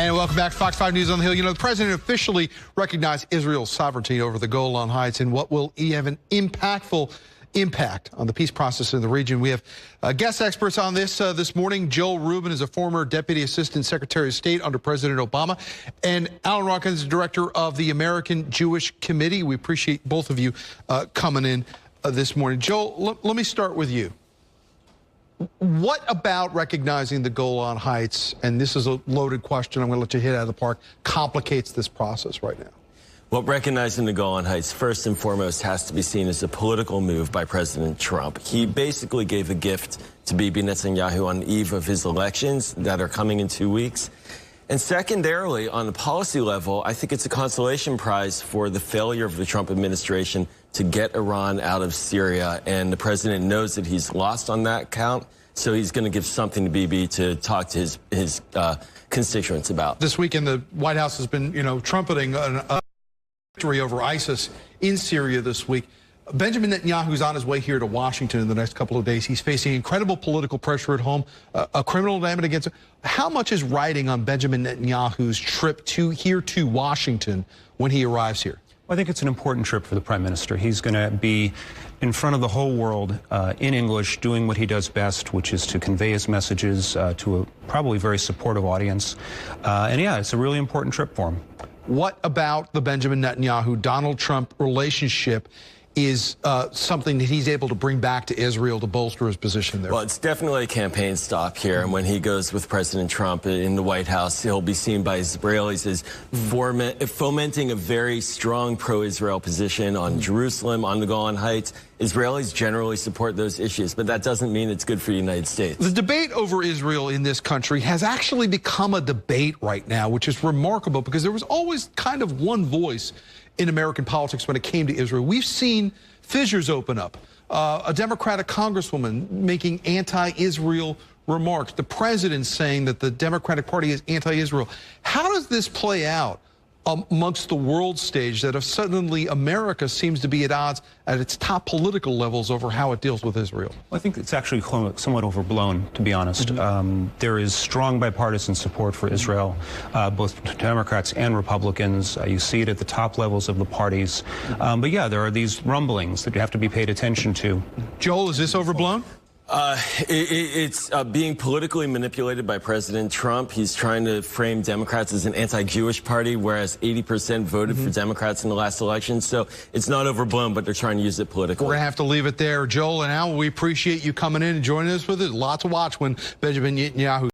And welcome back to Fox 5 News on the Hill. You know, the president officially recognized Israel's sovereignty over the Golan Heights in what will have an impactful impact on the peace process in the region. We have guest experts on this morning. Joel Rubin is a former Deputy Assistant Secretary of State under President Obama, and Alan Rockin is the director of the American Jewish Committee. We appreciate both of you coming in this morning. Joel, let me start with you. What about recognizing the Golan Heights, and this is a loaded question, I'm going to let you hit out of the park, complicates this process right now? Well, recognizing the Golan Heights, first and foremost, has to be seen as a political move by President Trump. He basically gave a gift to Bibi Netanyahu on the eve of his elections that are coming in 2 weeks. And secondarily, on the policy level, I think it's a consolation prize for the failure of the Trump administration to get Iran out of Syria. And the president knows that he's lost on that count, so he's going to give something to Bibi to talk to his constituents about. This weekend, the White House has been, trumpeting a victory over ISIS in Syria this week. Benjamin Netanyahu is on his way here to Washington in the next couple of days. He's facing incredible political pressure at home, a criminal indictment against him. How much is riding on Benjamin Netanyahu's trip here to Washington when he arrives here? Well, I think it's an important trip for the Prime Minister. He's going to be in front of the whole world in English, doing what he does best, which is to convey his messages to a probably very supportive audience. And yeah, it's a really important trip for him. What about the Benjamin Netanyahu-Donald Trump relationship is something that he's able to bring back to Israel to bolster his position there? Well, it's definitely a campaign stop here. And when he goes with President Trump in the White House, he'll be seen by Israelis as fomenting a very strong pro-Israel position on Jerusalem, on the Golan Heights. Israelis generally support those issues, but that doesn't mean it's good for the United States. The debate over Israel in this country has actually become a debate right now, which is remarkable because there was always kind of one voice in American politics when it came to Israel. We've seen fissures open up. A Democratic congresswoman making anti-Israel remarks. The president saying that the Democratic Party is anti-Israel. How does this play out amongst the world stage that if suddenly America seems to be at odds at its top political levels over how it deals with Israel? Well, I think it's actually somewhat overblown, to be honest. There is strong bipartisan support for Israel, both Democrats and Republicans. You see it at the top levels of the parties. But yeah, there are these rumblings that you have to be paid attention to. Joel, is this overblown? It's being politically manipulated by President Trump. He's trying to frame Democrats as an anti-Jewish party, whereas 80% voted for Democrats in the last election. So it's not overblown, but they're trying to use it politically. We're going to have to leave it there. Joel and Al, we appreciate you coming in and joining us with it. A lot to watch when Benjamin Netanyahu